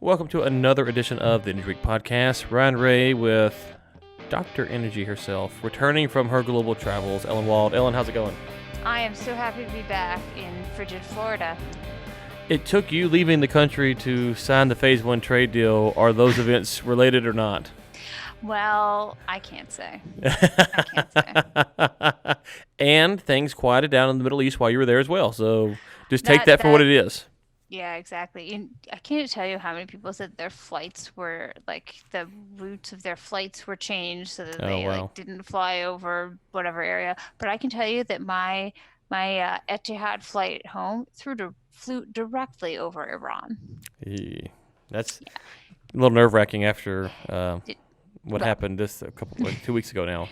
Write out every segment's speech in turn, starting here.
Welcome to another edition of the Energy Week podcast. Ryan Ray with Dr. Energy herself, returning from her global travels, Ellen Wald. Ellen, how's it going? I am so happy to be back in frigid Florida. It took you leaving the country to sign the Phase 1 trade deal. Are those events related or not? Well, I can't say. I can't say. And things quieted down in the Middle East while you were there as well. So just take that for what it is. Yeah, exactly. And I can't tell you how many people said their flights were, like, the routes of their flights were changed so that they didn't fly over whatever area. But I can tell you that my Etihad flight home flew directly over Iran. That's a little nerve-wracking after what happened 2 weeks ago now.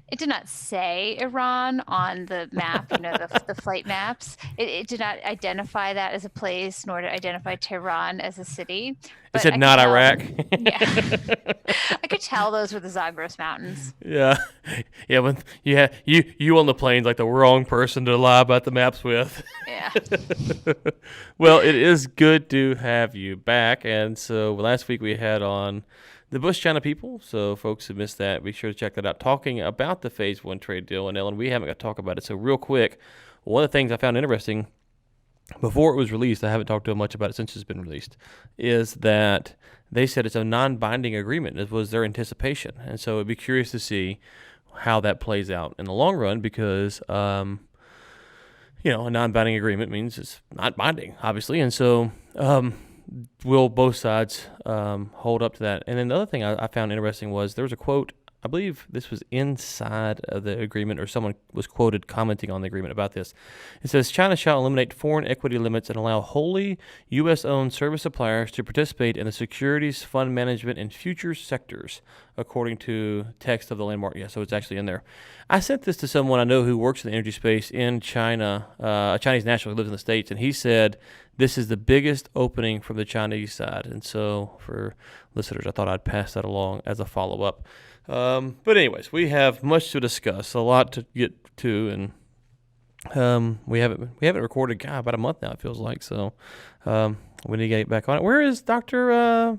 It did not say Iran on the map, the flight maps. It did not identify that as a place, nor did it identify Tehran as a city. It said not Iraq. Yeah. I could tell those were the Zagros Mountains. Yeah. When you on the plane's like the wrong person to lie about the maps with. Yeah. Well, it is good to have you back. And so last week we had on the Bush China people, so folks who missed that, be sure to check that out. Talking about the Phase 1 trade deal, and Ellen, we haven't got to talk about it. So real quick, one of the things I found interesting, before it was released, I haven't talked to them much about it since it's been released, is that they said it's a non-binding agreement. It was their anticipation. And so it'd be curious to see how that plays out in the long run because, a non-binding agreement means it's not binding, obviously. And so will both sides hold up to that? And then the other thing I found interesting was there was a quote, I believe this was inside of the agreement, or someone was quoted commenting on the agreement about this. It says, China shall eliminate foreign equity limits and allow wholly U.S.-owned service suppliers to participate in the securities, fund management, and futures sectors, according to text of the landmark. Yeah, so it's actually in there. I sent this to someone I know who works in the energy space in China, a Chinese national who lives in the States, and he said this is the biggest opening from the Chinese side. And so for listeners, I thought I'd pass that along as a follow-up. But anyways, we have much to discuss, a lot to get to, and we haven't recorded about a month now, it feels like. So we need to get back on it. Where is Dr.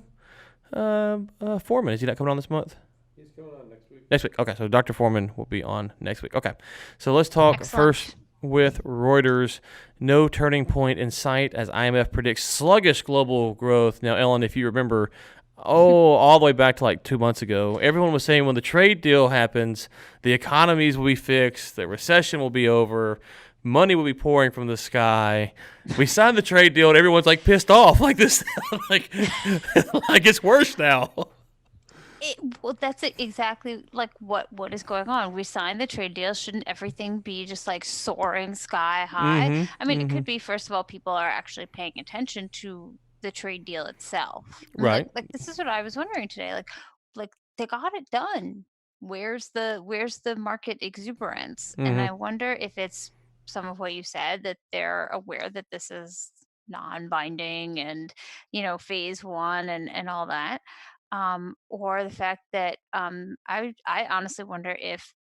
Foreman? Is he not coming on this month? He's coming on next week. Next week. Okay, so Dr. Foreman will be on next week. Okay, so let's talk Excellent. First with Reuters. No turning point in sight as IMF predicts sluggish global growth. Now, Ellen, if you remember, all the way back to like 2 months ago, everyone was saying when the trade deal happens, the economies will be fixed, the recession will be over, money will be pouring from the sky. We signed the trade deal and everyone's like pissed off like this, like it's worse now. Well, that's exactly like what is going on. We signed the trade deal. Shouldn't everything be just like soaring sky high? Mm-hmm, I mean, It could be, first of all, people are actually paying attention to the trade deal itself. Right. Like this is what I was wondering today. Like they got it done. Where's the market exuberance? Mm-hmm. And I wonder if it's some of what you said, that they're aware that this is non-binding and, phase 1 and all that. Or the fact that I honestly wonder if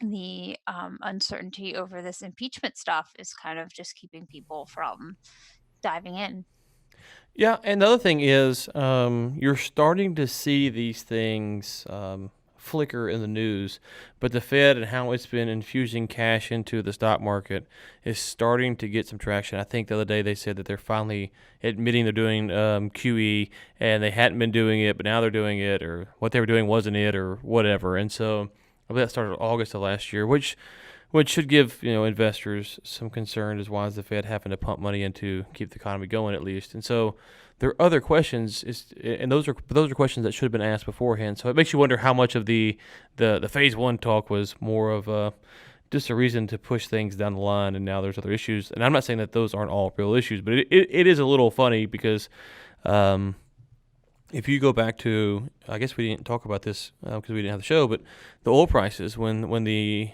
the uncertainty over this impeachment stuff is kind of just keeping people from diving in. Yeah, and the other thing is you're starting to see these things flicker in the news, but the Fed and how it's been infusing cash into the stock market is starting to get some traction. I think the other day they said that they're finally admitting they're doing QE, and they hadn't been doing it, but now they're doing it, or what they were doing wasn't it, or whatever. And so I believe that started August of last year, which should give investors some concern as why is the Fed having to pump money in to keep the economy going at least. And so there are other questions, and those are questions that should have been asked beforehand. So it makes you wonder how much of the Phase 1 talk was more of just a reason to push things down the line, and now there's other issues. And I'm not saying that those aren't all real issues, but it is a little funny because if you go back to, I guess we didn't talk about this because we didn't have the show, but the oil prices when the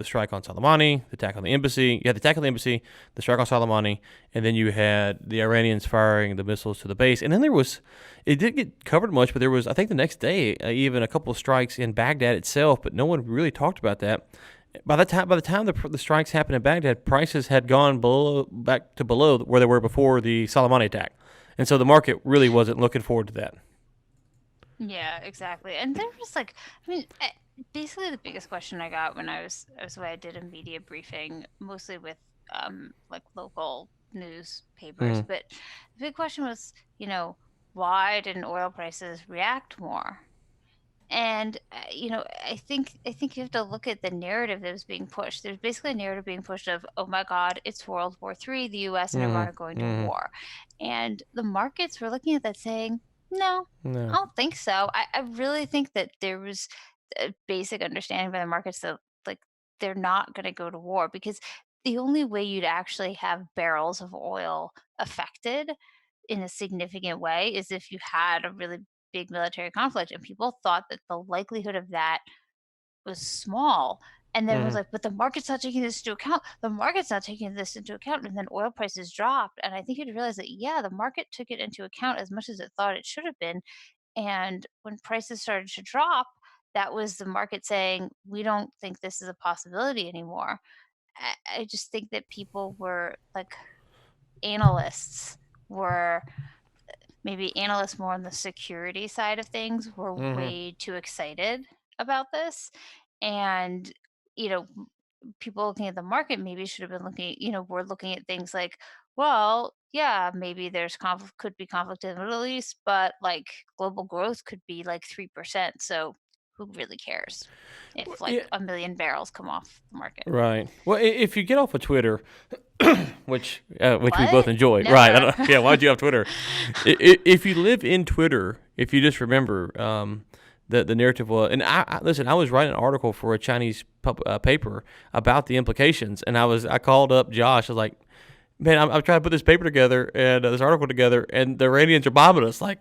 strike on Soleimani, the attack on the embassy, you had the attack on the embassy, the strike on Soleimani, and then you had the Iranians firing the missiles to the base, and then it didn't get covered much, but there was, I think the next day, even a couple of strikes in Baghdad itself, but no one really talked about that. By the time the strikes happened in Baghdad, prices had gone back to below where they were before the Soleimani attack. And so the market really wasn't looking forward to that. Yeah, exactly. And there was like, I mean, basically the biggest question I got when I was away, I did a media briefing, mostly with like local newspapers. Mm, But the big question was, why didn't oil prices react more? And I think you have to look at the narrative that was being pushed. There's basically a narrative being pushed of, oh my God, it's World War III. The U.S. and Iran mm, are going to mm, war, and the markets were looking at that saying, no, I no. don't think so. I really think that there was a basic understanding by the markets that like they're not going to go to war, because the only way you'd actually have barrels of oil affected in a significant way is if you had a really big military conflict, and people thought that the likelihood of that was small. And then it was Mm, like, but the market's not taking this into account. The market's not taking this into account. And then oil prices dropped. And I think you'd realize that, yeah, the market took it into account as much as it thought it should have been. And when prices started to drop, that was the market saying, we don't think this is a possibility anymore. I just think that people were like, analysts were, maybe analysts more on the security side of things, were mm-hmm. way too excited about this. And, you know, people looking at the market maybe should have been looking, we're looking at things like, well, yeah, maybe there's could be conflict in the Middle East, but like global growth could be like 3%. So who really cares if like Yeah, a million barrels come off the market? right. Well, if you get off of Twitter, which we both What? enjoy, right? I Never. don't, yeah. Why'd you have Twitter? If you live in Twitter, if you just remember, the narrative was, and I listen. I was writing an article for a Chinese paper about the implications, and I called up Josh. I was like, man, I'm trying to put this paper together and this article together, and the Iranians are bombing us. Like,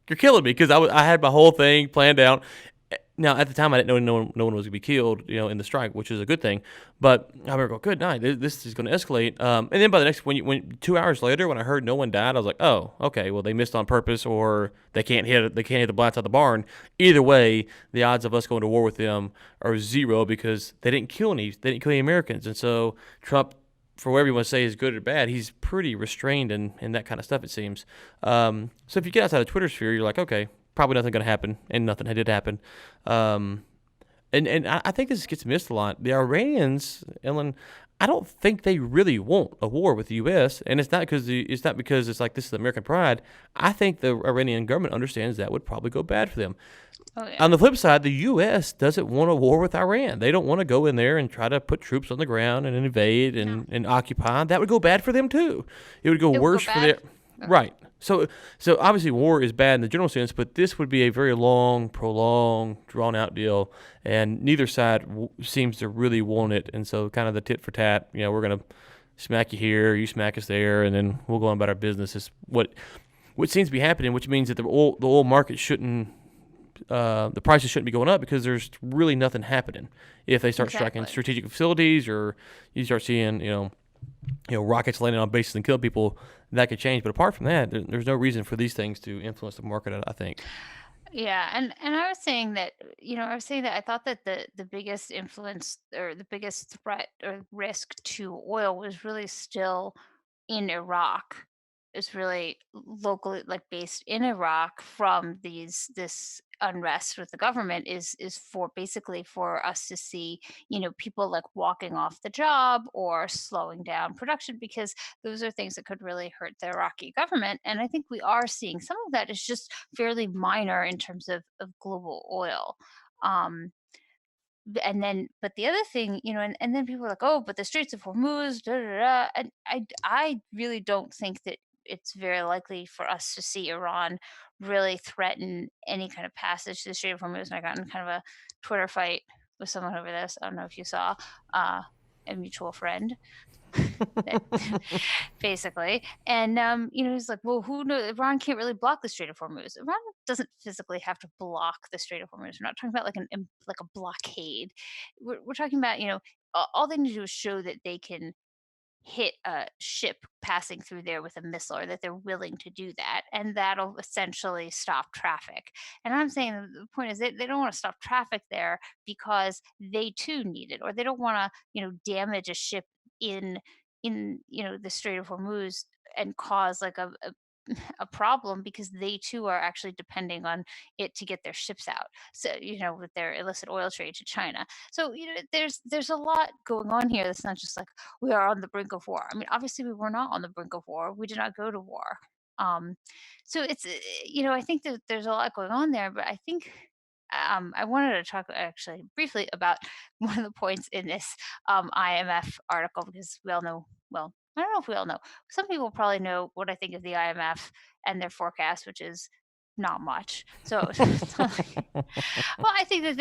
you're killing me because I had my whole thing planned out. Now, at the time, I didn't know no one was going to be killed, in the strike, which is a good thing. But I remember going, good night, this is going to escalate. And then by the next, when 2 hours later, when I heard no one died, I was like, oh, okay, well, they missed on purpose, or they can't hit the blast out the barn. Either way, the odds of us going to war with them are zero because they didn't kill any Americans. And so Trump, for whatever you want to say is good or bad, he's pretty restrained in that kind of stuff, it seems. So if you get outside of Twitter sphere, you're like, okay, probably nothing going to happen, and nothing did happen. Um, and I think this gets missed a lot. The Iranians, Ellen, I don't think they really want a war with the U.S. And it's not because it's like this is American pride. I think the Iranian government understands that would probably go bad for them. Oh yeah. On the flip side, the U.S. doesn't want a war with Iran. They don't want to go in there and try to put troops on the ground and invade No, and occupy. That would go bad for them too. It would go it would go worse for bad. their right. So obviously war is bad in the general sense, but this would be a very long, prolonged, drawn out deal, and neither side seems to really want it. And so kind of the tit for tat. We're gonna smack you here, you smack us there, and then we'll go on about our business. Is what seems to be happening, which means that the oil market shouldn't the prices shouldn't be going up because there's really nothing happening. If they start striking Exactly. strategic facilities, or you start seeing rockets landing on bases and kill people, that could change. But apart from that, there's no reason for these things to influence the market, I think. Yeah, and I was saying that, I was saying that I thought that the biggest influence, or the biggest threat or risk to oil, was really still in Iraq. It's really locally, like, based in Iraq from this unrest with the government, is for basically for us to see, people like walking off the job or slowing down production, because those are things that could really hurt the Iraqi government. And I think we are seeing some of that is just fairly minor in terms of global oil. Um, and then, but the other thing, and then people are like, oh, but the Straits of Hormuz, da, da, da. And I really don't think that it's very likely for us to see Iran really threaten any kind of passage to the Strait of Hormuz. And I got in kind of a Twitter fight with someone over this. I don't know if you saw, uh, a mutual friend that basically. And he's like, well, who knows? Iran can't really block the Strait of Hormuz. Iran doesn't physically have to block the Strait of Hormuz. We're not talking about like like a blockade. We're talking about, all they need to do is show that they can hit a ship passing through there with a missile, or that they're willing to do that, and that'll essentially stop traffic. And I'm saying that the point is that they don't want to stop traffic there because they too need it, or they don't want to, damage a ship in the Strait of Hormuz and cause like a a problem because they too are actually depending on it to get their ships out. So, with their illicit oil trade to China. So, there's a lot going on here. That's not just like we are on the brink of war. I mean, obviously we were not on the brink of war. We did not go to war. Um, so it's I think that there's a lot going on there, but I think I wanted to talk actually briefly about one of the points in this IMF article because we all know, well, I don't know if we all know. Some people probably know what I think of the IMF and their forecast, which is not much. So, it's not like, well, I think that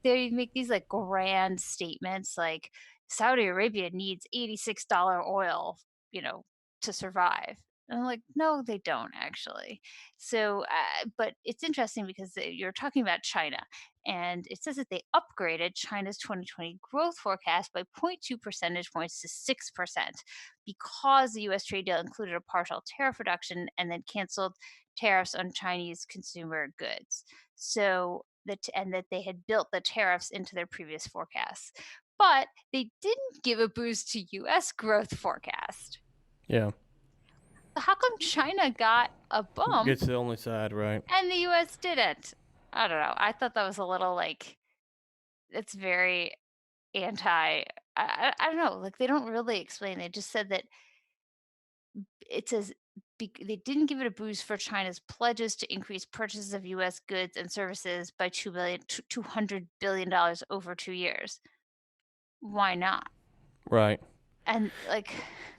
they make these like grand statements like Saudi Arabia needs $86 oil, you know, to survive. And I'm like, no, they don't actually. So, but it's interesting because you're talking about China, and it says that they upgraded China's 2020 growth forecast by zero point 0.2 percentage points to 6% because the US trade deal included a partial tariff reduction and then canceled tariffs on Chinese consumer goods. So and that they had built the tariffs into their previous forecasts. But they didn't give a boost to US growth forecast. Yeah. So how come China got a bump Gets the only side, right? and the US didn't? I don't know. I thought that was a little like it's very anti I don't know. Like they don't really explain. They just said that it says they didn't give it a boost for China's pledges to increase purchases of U.S. goods and services by $200 billion dollars over 2 years. Why not? Right. And like,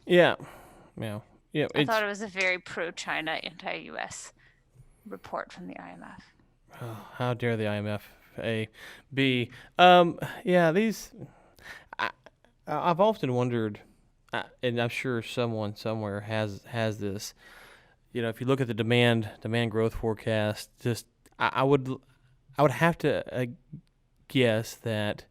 Yeah. Yeah. Yeah. I thought It's it was a very pro-China, anti-U.S. report from the IMF. how dare the IMF? A, B. Yeah. These. I, I've often wondered, and I'm sure someone somewhere has this. If you look at the demand growth forecast, just I would have to guess that.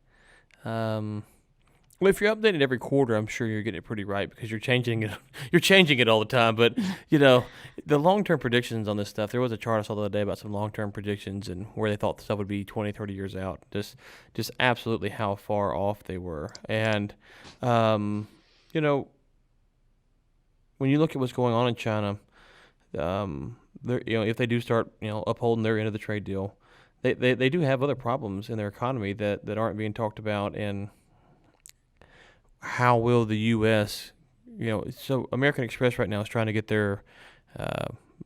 Well, if you're updating every quarter, I'm sure you're getting it pretty right because you're changing it. You're changing it all the time. But the long-term predictions on this stuff. There was a chart I saw the other day about some long-term predictions and where they thought stuff would be 20, 30 years out. Just absolutely how far off they were. And you know, when you look at what's going on in China, if they do start upholding their end of the trade deal, they do have other problems in their economy that aren't being talked about. And how will the U.S. So American Express right now is trying to get their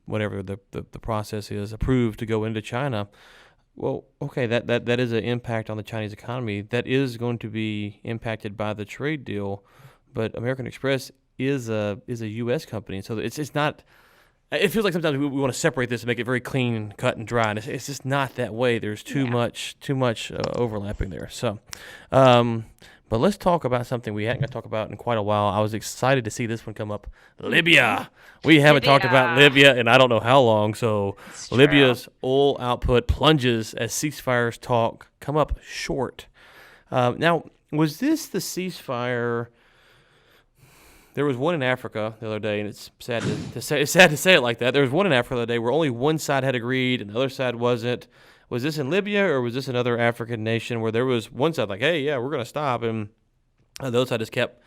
whatever the process is approved to go into China. Well, okay, that is an impact on the Chinese economy. That is going to be impacted by the trade deal, but American Express is a U.S. company, so it's not. It feels like sometimes we want to separate this and make it very clean, cut and dry, and it's just not that way. There's too Yeah. much overlapping there. So, um, but let's talk about something we hadn't got to talk about in quite a while. I was excited to see this one come up. Libya. We haven't talked about Libya. Libya in I don't know how long. So It's true. Libya's oil output plunges as ceasefires talk come up short. Now, was this the ceasefire? There was one in Africa the other day, and it's sad to say. It's sad to say it like that. There was one in Africa the other day where only one side had agreed and the other side wasn't. Was this in Libya or was this another African nation where there was one side like, hey, yeah, we're going to stop, and the other side just kept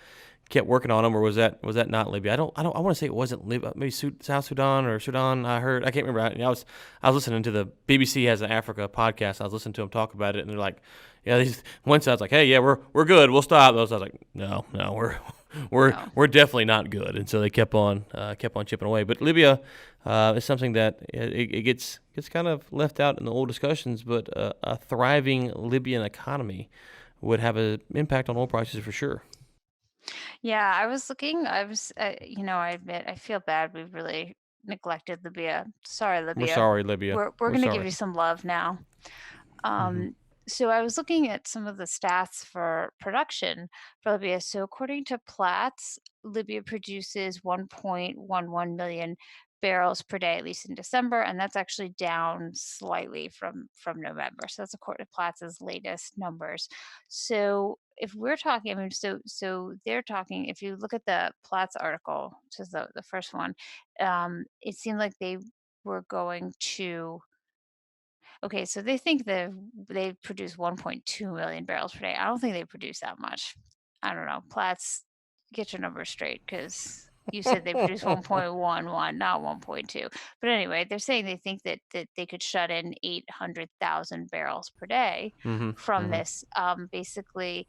working on them, or was that not Libya? I want to say it wasn't Libya. Maybe South Sudan or Sudan. I can't remember. I was listening to the BBC has an Africa podcast. I was listening to them talk about it, and they're like, yeah, these one side's like, hey, yeah, we're good. We'll stop. The other side's like, no, No. we're definitely not good. And so they kept on chipping away. But Libya is something that it gets kind of left out in the old discussions. But a thriving Libyan economy would have an impact on oil prices for sure. Yeah, I was looking. I admit, I feel bad. We really neglected Libya. Sorry, We're Libya. sorry, Libya. We're We're gonna give sorry. you some love now. Hmm. Um, so I was looking at some of the stats for production for Libya. So according to Platts, Libya produces 1.11 million barrels per day, at least in December, and that's actually down slightly from November. So that's according to Platts's latest numbers. So if we're talking, I mean, so they're talking. If you look at the Platts article, which is the first one, it seemed like they were going to. Okay, so they think that they produce 1.2 million barrels per day. I don't think they produce that much. I don't know. Platts, get your numbers straight, because You said they produce 1.11, not 1.2. But anyway, they're saying they think that they could shut in 800,000 barrels per day Mm-hmm. from Mm-hmm. this. Basically,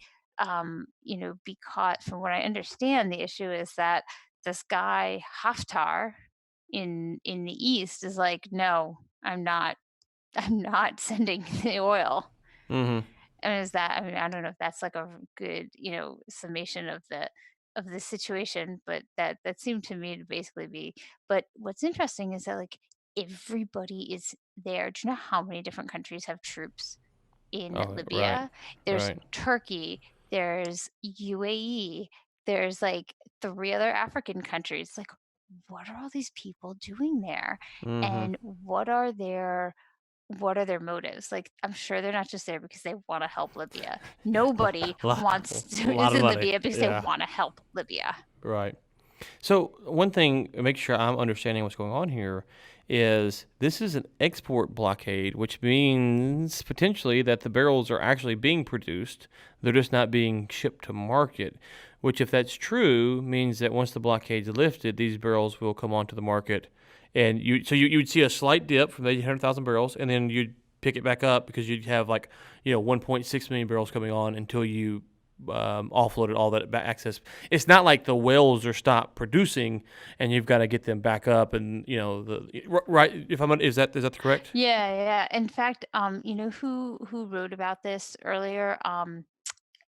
because from what I understand, the issue is that this guy Haftar in the east is like, no, I'm not. I'm not sending the oil. Mm-hmm. And is that, I mean, I don't know if that's like a good, summation of the situation, but that seemed to me to basically be. But what's interesting is that like everybody is there. Do you know how many different countries have troops in Oh, right. Libya? There's Right. Turkey, there's UAE, there's like three other African countries. Like, what are all these people doing there? Mm-hmm. And what are their motives? Like, I'm sure they're not just there because they want to help Libya. Nobody A lot, wants a to lot is of in money. Libya because they Yeah. want to help Libya. Right. So one thing, make sure I'm understanding what's going on here, is this is an export blockade, which means potentially that the barrels are actually being produced. They're just not being shipped to market, which if that's true, means that once the blockade's lifted, these barrels will come onto the market. And you'd see a slight dip from the 800,000 barrels, and then you'd pick it back up because you'd have 1.6 million barrels coming on until you offloaded all that access. It's not like the wells are stopped producing and you've got to get them back up. And right. If I'm is that correct? Yeah, yeah. In fact, you know who wrote about this earlier?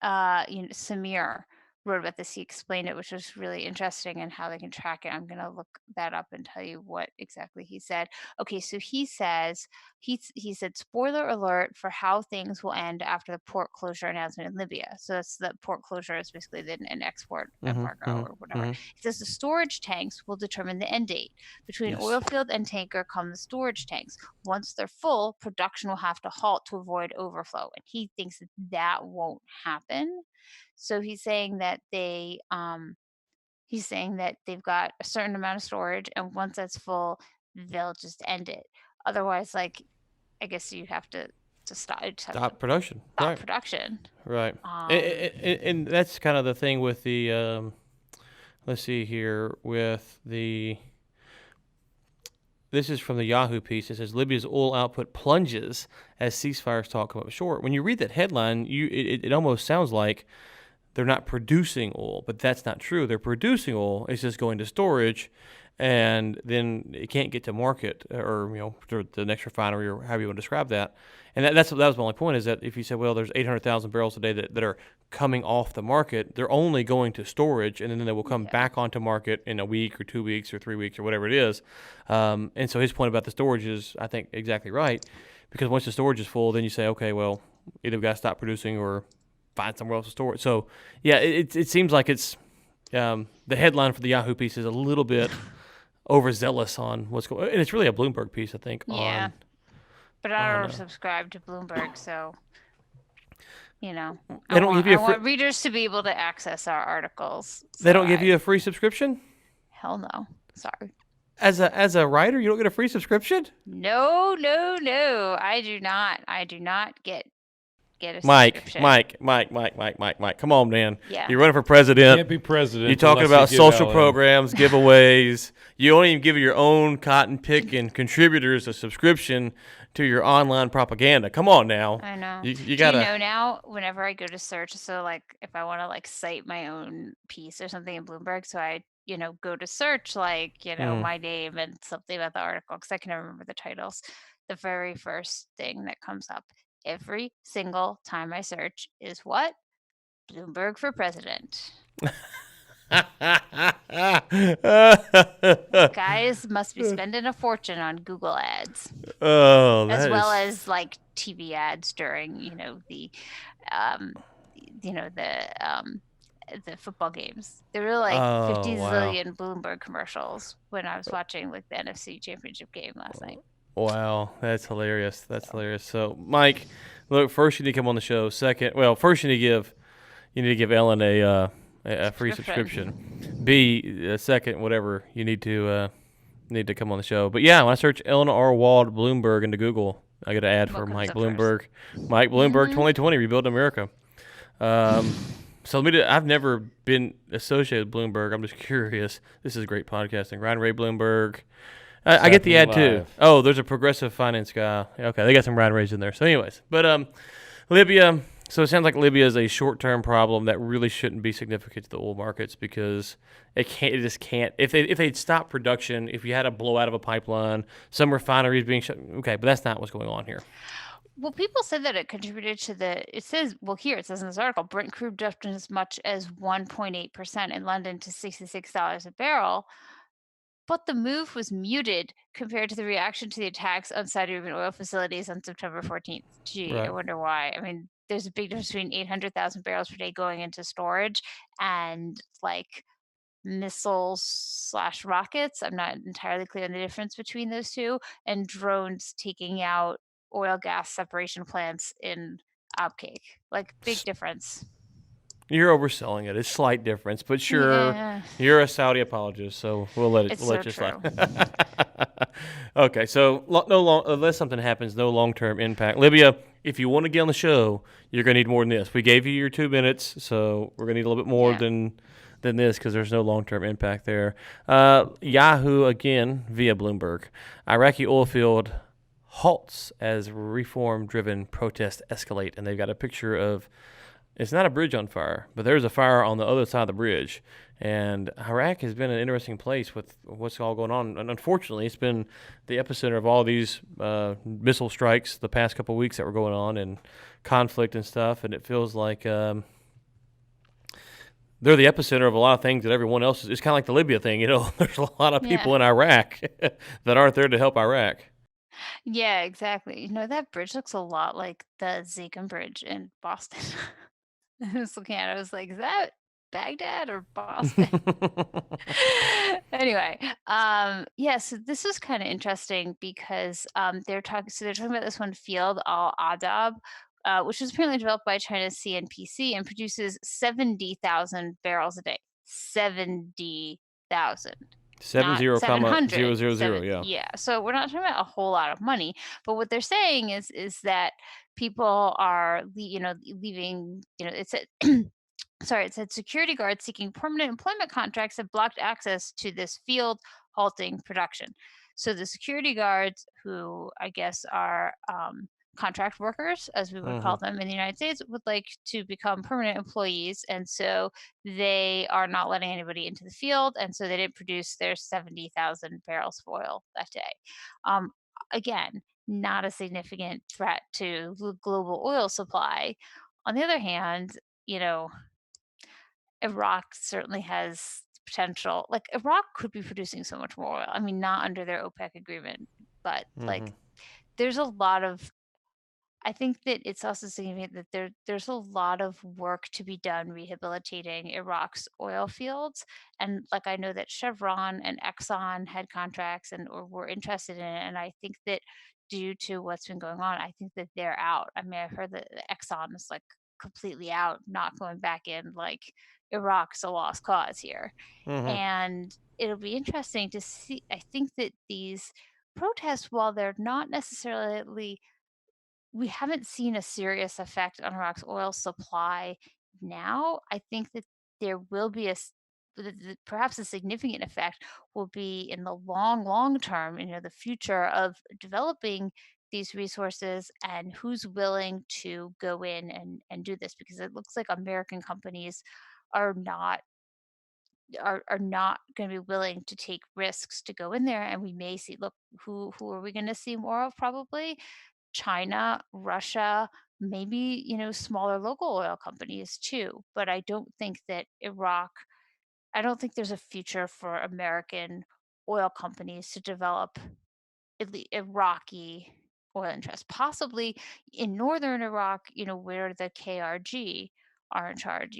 Samir wrote about this. He explained it, which was really interesting, and how they can track it. I'm gonna look that up and tell you what exactly he said. Okay, so he says he said, spoiler alert for how things will end after the port closure announcement in Libya. So that's the port closure is basically an export Mm-hmm. embargo or Mm-hmm. whatever. Mm-hmm. He says the storage tanks will determine the end date. Between Yes. oilfield and tanker come the storage tanks. Once they're full, production will have to halt to avoid overflow. And he thinks that won't happen. So he's saying that they've got a certain amount of storage, and once that's full, they'll just end it. Otherwise, like, I guess you have to stop. You just have to Stop production. stop Right. production. Right. Um, And that's kind of the thing with the. Let's see here with the. This is from the Yahoo piece. It says Libya's oil output plunges as ceasefires talk come up short. When you read that headline, it almost sounds like they're not producing oil, but that's not true. They're producing oil. It's just going to storage, and then it can't get to market or to the next refinery or however you want to describe that. And that was my only point, is that if you said, well, there's 800,000 barrels a day that are coming off the market, they're only going to storage, and then they will come yeah. back onto market in a week or 2 weeks or 3 weeks or whatever it is. And so his point about the storage is, I think, exactly right, because once the storage is full, then you say, okay, well, either we've got to stop producing or find somewhere else to store it. So, yeah, it seems like it's the headline for the Yahoo piece is a little bit overzealous on what's going on. And it's really a Bloomberg piece, I think, Yeah. But I on don't subscribe to Bloomberg, so I they don't want give you I a free, want readers to be able to access our articles. they So don't give you a free subscription? hell no. Sorry. As a writer, you don't get a free subscription? No, no, no. I do not. I do not get a Mike, subscription. Mike. Come on, man. Yeah. You're running for president. Can't be president. You're talking unless about you give social Ellen. programs, giveaways. You don't even give your own cotton picking contributors a subscription to your online propaganda. Come on now. I know. You gotta. Do you know now, whenever I go to search, so like if I want to like cite my own piece or something in Bloomberg, so I, go to search like, my name and something about the article, because I can never remember the titles. The very first thing that comes up every single time I search is what? Bloomberg for president. Guys must be spending a fortune on Google ads, Oh, as that well is. as like TV ads during, um, the football games. There were like Oh, 50 wow. zillion Bloomberg commercials when I was watching like the NFC Championship game last night. Wow, that's hilarious. That's hilarious. So, Mike, look, first you need to come on the show. First you need to give Ellen a free subscription. B, second, whatever, you need to come on the show. But yeah, when I search Ellen R. Wald Bloomberg into Google, I get an ad for What comes Mike up Bloomberg. Mike Bloomberg, 2020, Rebuild America. So let me. I've never been associated with Bloomberg. I'm just curious. This is great podcasting. Ryan Ray Bloomberg. I get the happening ad too. live. Oh, there's a progressive finance guy. Okay, they got some Ryan Rays in there. So, anyways, but Libya. So it sounds like Libya is a short-term problem that really shouldn't be significant to the oil markets because it can't. It just can't. If they'd stop production, if you had a blowout of a pipeline, some refineries being shut. Okay, but that's not what's going on here. Well, people said that it contributed to it says, well, here it says in this article, Brent crude dropped as much as 1.8% in London to $66 a barrel. But the move was muted compared to the reaction to the attacks on Saudi Arabian oil facilities on September 14th. Gee, I Right. wonder why. I mean, there's a big difference between 800,000 barrels per day going into storage and like missiles slash rockets. I'm not entirely clear on the difference between those two, and drones taking out oil gas separation plants in Abqaiq. Like, big difference. You're overselling it. It's slight difference, but sure, Yeah, you're a Saudi apologist, so it's we'll so let you slide. true. Okay, so no long unless something happens, no long term impact. Libya, if you want to get on the show, you're gonna need more than this. We gave you your 2 minutes, so we're gonna need a little bit more Yeah. than this because there's no long term impact there. Yahoo again via Bloomberg. Iraqi oil field halts as reform driven protests escalate, and they've got a picture of it's not a bridge on fire, but there's a fire on the other side of the bridge. And Iraq has been an interesting place with what's all going on. And unfortunately, it's been the epicenter of all these missile strikes the past couple of weeks that were going on and conflict and stuff. And it feels like they're the epicenter of a lot of things that everyone else is. It's kind of like the Libya thing. There's a lot of Yeah. people in Iraq that aren't there to help Iraq. Yeah, exactly. That bridge looks a lot like the Zeegan Bridge in Boston. I was looking at it, I was like, is that Baghdad or Boston? Anyway, yeah, so this is kind of interesting because they're talking about this one field, Al Adab, which was apparently developed by China's CNPC and produces 70,000 barrels a day. 70,000, Seven not zero comma 700. 000. Yeah. Yeah. So we're not talking about a whole lot of money, but what they're saying is that people are leaving, it's a sorry, it said security guards seeking permanent employment contracts have blocked access to this field, halting production. So the security guards, who I guess are contract workers, as we would Mm-hmm. call them in the United States, would like to become permanent employees. And so they are not letting anybody into the field. And so they didn't produce their 70,000 barrels of oil that day. Um, again, not a significant threat to global oil supply. On the other hand, you know, Iraq certainly has potential. Like, Iraq could be producing so much more oil. I mean, not under their OPEC agreement, but Mm-hmm. like there's a lot of I think that it's also significant that there's a lot of work to be done rehabilitating Iraq's oil fields. And like, I know that Chevron and Exxon had contracts and or were interested in it. And I think that due to what's been going on, I think that they're out. I mean, I've heard that Exxon is like completely out, not going back in. Like, Iraq's a lost cause here. Mm-hmm. And it'll be interesting to see. I think that these protests, while they're not necessarily, we haven't seen a serious effect on Iraq's oil supply now. I think that there will be perhaps a significant effect will be in the long term, the future of developing these resources and who's willing to go in and do this, because it looks like American companies are not are not going to be willing to take risks to go in there. And we may see, look, who are we going to see more of? Probably China, Russia, maybe, smaller local oil companies too. But I don't think there's a future for American oil companies to develop Iraqi oil interests. Possibly in northern Iraq, where the KRG are in charge,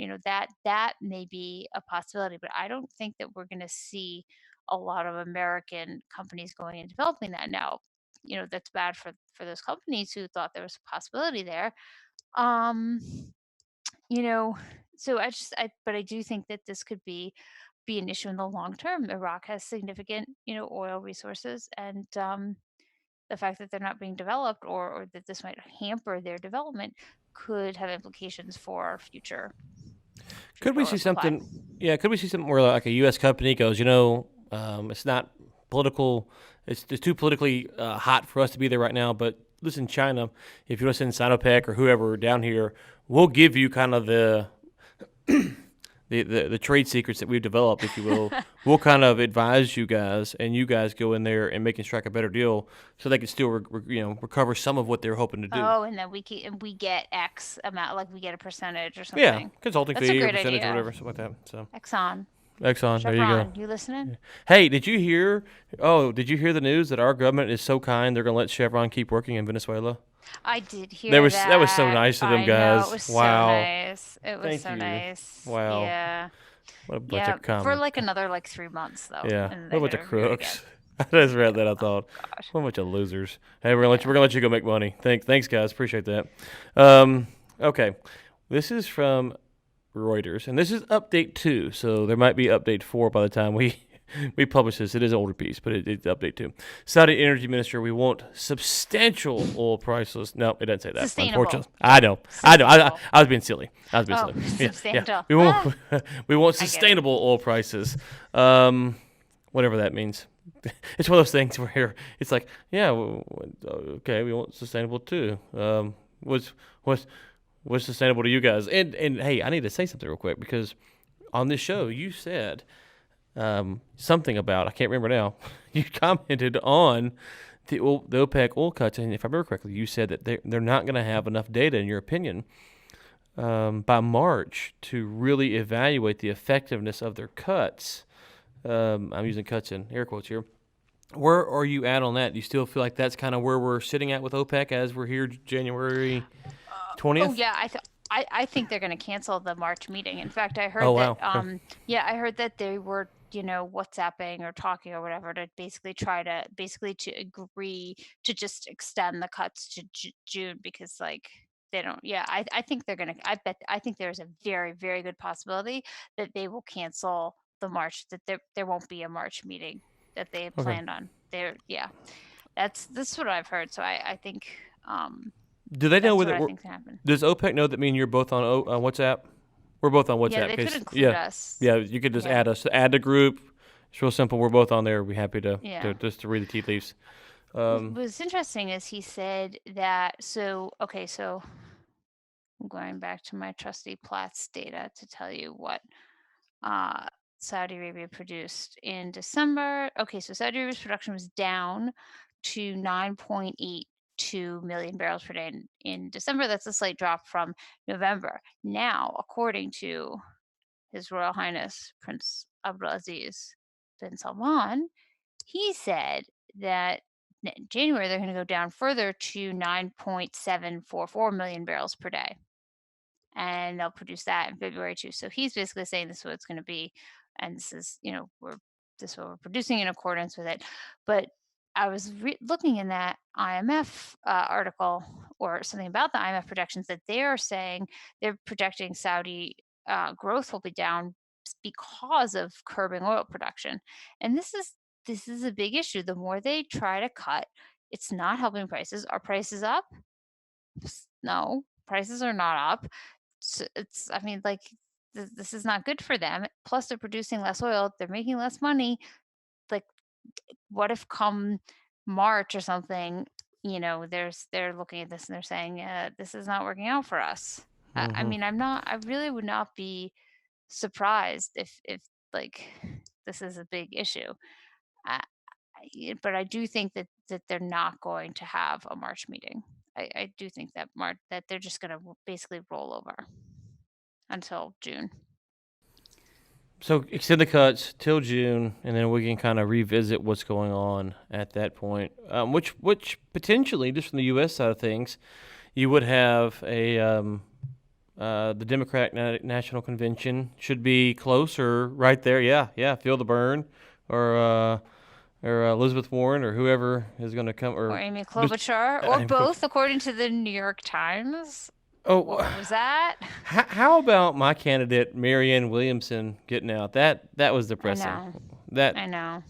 that may be a possibility. But I don't think that we're going to see a lot of American companies going and developing that now. That's bad for those companies who thought there was a possibility there. Um, you know, so but I do think that this could be an issue in the long term. Iraq has significant, oil resources, and the fact that they're not being developed, or that this might hamper their development, could have implications for our future. Could we see supply. something? Yeah, could we see something where like a U.S. company goes, it's not political. It's too politically hot for us to be there right now. But listen, China, if you want to send Sinopec or whoever down here, we'll give you kind of the trade secrets that we've developed, if you will. We'll kind of advise you guys, and you guys go in there and make and strike a better deal, so they can still recover some of what they're hoping to do. Oh, and then we get X amount, like we get a percentage or Yeah, something. consulting That's a fee or great percentage or idea. whatever, something like that. So Exxon, there you go. Chevron, you listening? Hey, did you hear? Oh, did you hear the news that our government is so kind they're gonna let Chevron keep working in Venezuela? I did That hear was that was so that. nice of them I know, it guys. was so Wow. nice. It was Thank so you. nice. Wow. Yeah. What a bunch Yeah, of for common. like another like 3 months though, Yeah. and What they're a bunch of gonna review it again. crooks. I just read that. I Oh thought, gosh. what a bunch of losers. Hey, we're Yeah. gonna let you go make money. Thanks guys. Appreciate that. Okay. This is from Reuters, and this is update 2. So there might be update 4 by the time we publish this. It is an older piece, but it's update 2. Saudi Energy Minister, we want substantial oil prices. No, it doesn't say that. Sustainable. Unfortunately, I know. Sustainable. I was being silly. Oh, Yeah, yeah. substantial. We want we want I get it. sustainable oil prices. Whatever that means. It's one of those things where it's like, yeah, okay, we want sustainable too. What's what's sustainable to you guys? And hey, I need to say something real quick, because on this show you said something about, I can't remember now. You commented on the OPEC oil cuts, and if I remember correctly, you said that they're not going to have enough data, in your opinion, by March to really evaluate the effectiveness of their cuts. I'm using cuts in air quotes here. Where are you at on that? Do you still feel like that's kind of where we're sitting at with OPEC as we're here January 20th? Oh yeah, I think they're going to cancel the March meeting. In fact, I heard Oh, that wow. Okay. I heard that they were, WhatsApping or talking or whatever to basically to agree to just extend the cuts to June, because like they don't. Yeah, I think they're going to I think there's a very very good possibility that they will cancel the March, that there won't be a March meeting that they had Okay. planned on. That's what I've heard. So I think Do they know that's whether what I think can happen. does OPEC know that me and you're both on WhatsApp? We're both on Yeah, WhatsApp. they could Case, include yeah, us. yeah. You could just Yeah. add us, add the group. It's real simple. We're both on there. We're happy to Yeah. just to read the tea leaves. What's interesting is he said that, so I'm going back to my trusty Platts data to tell you what uh, Saudi Arabia produced in December. Okay, so Saudi Arabia's production was down to 9.82 million barrels per day in December. That's a slight drop from November. Now, according to His Royal Highness Prince Abdulaziz bin Salman, he said that in January they're going to go down further to 9.744 million barrels per day, and they'll produce that in February too. So he's basically saying this is what it's going to be, and this is, this is what we're producing in accordance with it. But I was looking in that IMF article or something about the IMF projections, that they are saying they're projecting Saudi growth will be down because of curbing oil production, and this is a big issue. The more they try to cut, it's not helping prices. Are prices up? No, prices are not up. I mean, like, this is not good for them. Plus, they're producing less oil. They're making less money. Like, what if come March or something, they're looking at this and they're saying, this is not working out for us. I Mm-hmm. mean, I really would not be surprised if like this is a big issue. But I do think that they're not going to have a March meeting. I do think that they're just going to basically roll over until June. So extend the cuts till June, and then we can kind of revisit what's going on at that point. Which potentially, just from the U.S. side of things, you would have the Democratic National Convention should be closer, right there. Yeah, feel the burn, or Elizabeth Warren, or whoever is going to come, Or or Amy just Klobuchar, or both, according to the New York Times. oh, What was that? how about my candidate Marianne Williamson getting out? That was I depressing. know. That I know.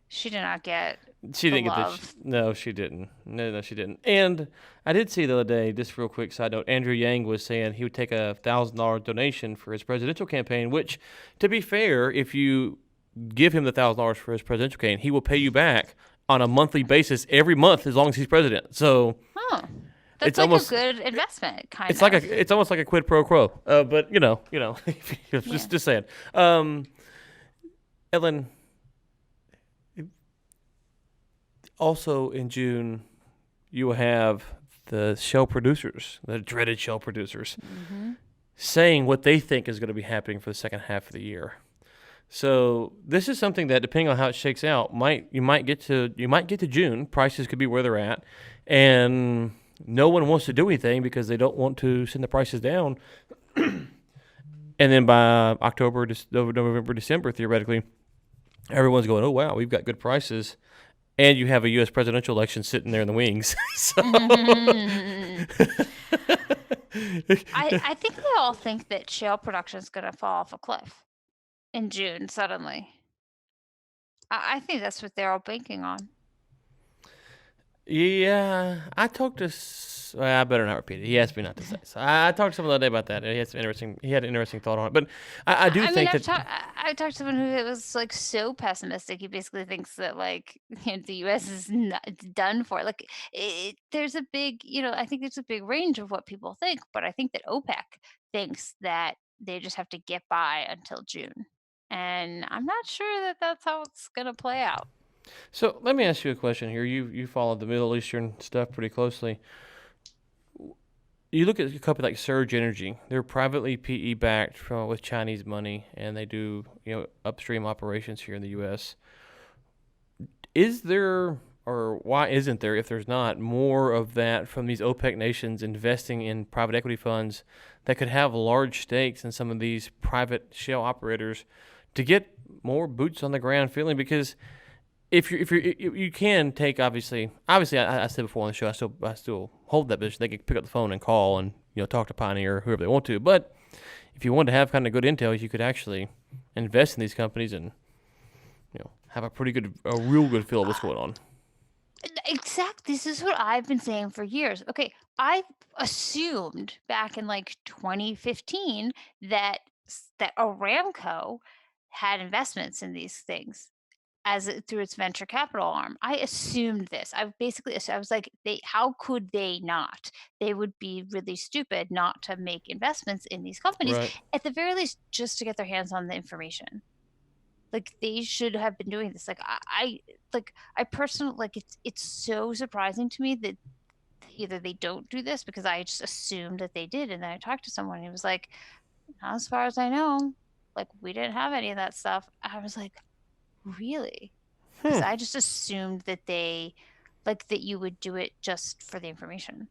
She did not get She the didn't get love. no, she didn't. No, she didn't. And I did see the other day, just real quick side note, Andrew Yang was saying he would take a $1,000 donation for his presidential campaign, which, to be fair, if you give him the $1,000 for his presidential campaign, he will pay you back on a monthly basis every month as long as he's president. So Oh, that's it's like a almost good investment, kind it's like of. it's almost like a quid pro quo. But Yeah. just saying. Um, Ellen, also in June, you will have the shell producers, the dreaded shell producers, Hmm. saying what they think is going to be happening for the second half of the year. So this is something that, depending on how it shakes out, you might get to June, prices could be where they're at, and no one wants to do anything because they don't want to send the prices down. And then by October, November, December, theoretically, everyone's going, "Oh wow, we've got good prices," and you have a U.S. presidential election sitting there in the wings. So I think they all think that shale production is going to fall off a cliff in June suddenly. I think that's what they're all banking on. Yeah, I talked to. Well, I better not repeat it. He asked me not to say. So I talked to him the other day about that. He had some interesting. He had an interesting thought on it. But I do I mean, think that. I've talked to someone who was like so pessimistic. He basically thinks that like the U.S. is not, it's done for. Like there's a big, I think there's a big range of what people think, but I think that OPEC thinks that they just have to get by until June, and I'm not sure that that's how it's gonna play out. So let me ask you a question here. You followed the Middle Eastern stuff pretty closely. You look at a company like Surge Energy. They're privately PE backed from with Chinese money, and they do upstream operations here in the U.S. Is there, or why isn't there, if there's not, more of that from these OPEC nations investing in private equity funds that could have large stakes in some of these private shale operators to get more boots on the ground feeling? Because if you can take, obviously I said before on the show, I still hold that position. They can pick up the phone and call and talk to Pioneer or whoever they want to. But if you want to have kind of good intel, you could actually invest in these companies and have a real good feel of what's going on. Exactly. This is what I've been saying for years. Okay, I assumed back in like 2015 that that Aramco had investments in these things through its venture capital arm. I assumed this. I was like, how could they not? They would be really stupid not to make investments in these companies, Right. at the very least, just to get their hands on the information. Like they should have been doing this. Like I personally, like it's so surprising to me that either they don't do this, because I just assumed that they did, and then I talked to someone and he was like, "Not as far as I know, like we didn't have any of that stuff." I was like, "Really?" Because Hmm. I just assumed that that you would do it just for the information,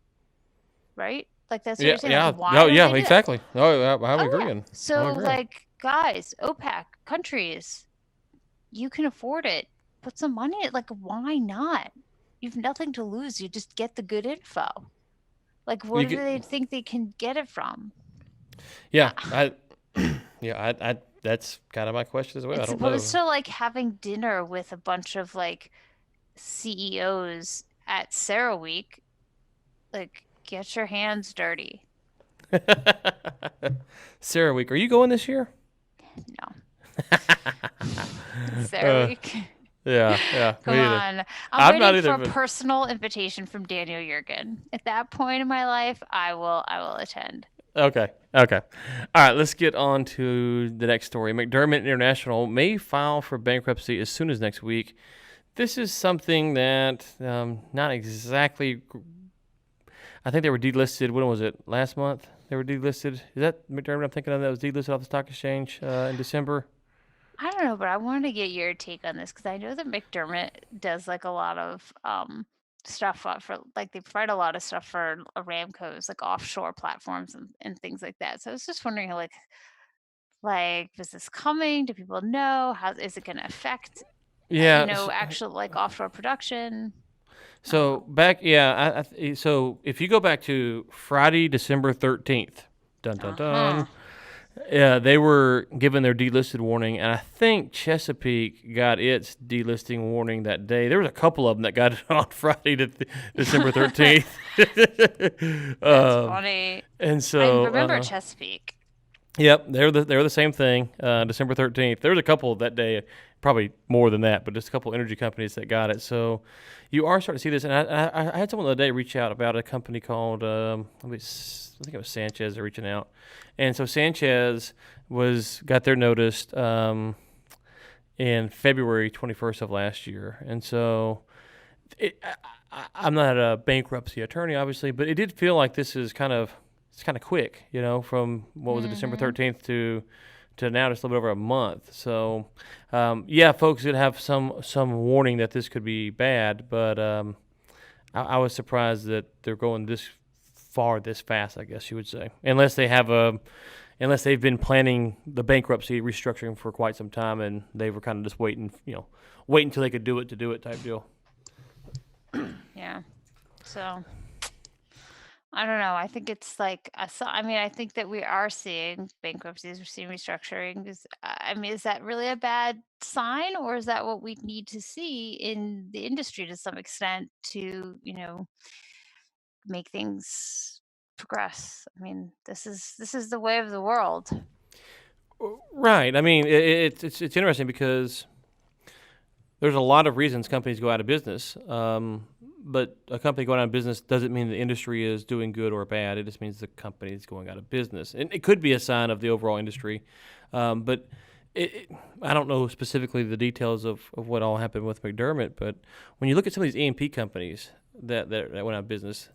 right? Like that's what Yeah. you're saying. Like Yeah. why No. don't Yeah. they do it? Exactly. No. I'm Oh yeah. agreeing. I'm So agreeing. like guys, OPEC countries, you can afford it. Put some money in it. Like, why not? You've nothing to lose. You just get the good info. Like, You where do get. they think they can get it from? Yeah. Ah, I. Yeah. I. That's kind of my question as well. I it's don't supposed know. to like having dinner with a bunch of like CEOs at CERAWeek. Like, get your hands dirty. Sarah Week, are you going this year? No, uh, CERAWeek. yeah. Yeah. Come Me either. on. I'm I'm not waiting for either. a But personal invitation from Daniel Jurgen. At that point in my life, I will attend. okay. Okay. All right. Let's get on to the next story. McDermott International may file for bankruptcy as soon as next week. This is something that not exactly. I think they were delisted. When was it? Last month? They were delisted. Is that McDermott I'm thinking of that was delisted off the stock exchange in December? I don't know, but I wanted to get your take on this because I know that McDermott does like a lot of stuff for like they provide a lot of stuff for Aramco's like offshore platforms and things like that. So I was just wondering, like is this coming? Do people know? How is it going to affect Yeah. actual like offshore production? I don't So know. back, yeah. So if you go back to Friday, December 13th, dun dun Uh huh. dun, Yeah, they were given their delisted warning, and I think Chesapeake got its delisting warning that day. There was a couple of them that got it on Friday, December 13th. That's um, funny. and I so, remember Chesapeake. yep, they're the same thing. December 13th. There was a couple that day, probably more than that, but just a couple energy companies that got it. So, you are starting to see this. And I had someone the other day reach out about a company called I think it was Sanchez. They're reaching out, and so Sanchez was got their notice in February 21st of last year, and so I'm not a bankruptcy attorney, obviously, but it did feel like this is it's kind of quick, from what was it, December Hmm. 13th to now, just a little bit over a month. So, yeah, folks did have some warning that this could be bad, but I was surprised that they're going this far this fast, I guess you would say, unless they've been planning the bankruptcy restructuring for quite some time and they were kind of just waiting, wait until they could do it to do it type deal. Yeah. So I don't know. I think it's like I mean, I think that we are seeing bankruptcies, we're seeing restructuring. I mean, is that really a bad sign, or is that what we need to see in the industry to some extent to, make things progress? I mean, this is the way of the world. Right. I mean, it's interesting because there's a lot of reasons companies go out of business. But a company going out of business doesn't mean the industry is doing good or bad. It just means the company is going out of business, and it could be a sign of the overall industry. But I don't know specifically the details of what all happened with McDermott. But when you look at some of these E&P companies that went out of business,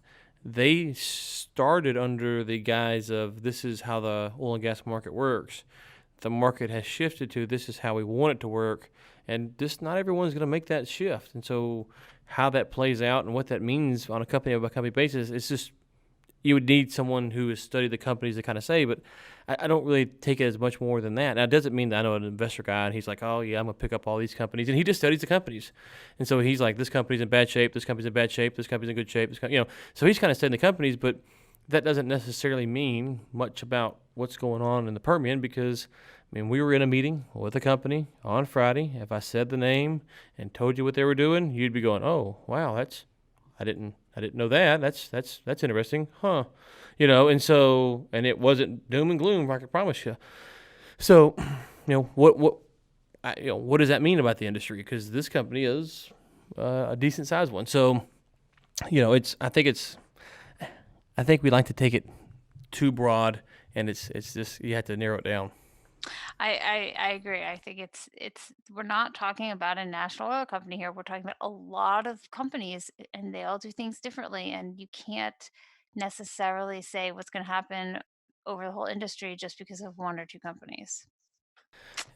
they started under the guise of this is how the oil and gas market works. The market has shifted to this is how we want it to work, and just not everyone's going to make that shift. And so, how that plays out and what that means on a company by company basis, it's just you would need someone who has studied the companies to kind of say. But I don't really take it as much more than that. Now, it doesn't mean that I know an investor guy and he's like, oh yeah, I'm gonna pick up all these companies, and he just studies the companies, and so he's like, this company's in bad shape, this company's in bad shape, this company's in good shape, so he's kind of studying the companies, but that doesn't necessarily mean much about what's going on in the Permian because I mean, we were in a meeting with a company on Friday. If I said the name and told you what they were doing, you'd be going, "Oh, wow, I didn't know that. That's interesting, huh?" And it wasn't doom and gloom, I can promise you. So, what does that mean about the industry? Because this company is a decent sized one. So, it's I think we like to take it too broad, and it's just you have to narrow it down. I agree. I think it's we're not talking about a national oil company here. We're talking about a lot of companies, and they all do things differently, and you can't necessarily say what's going to happen over the whole industry just because of one or two companies.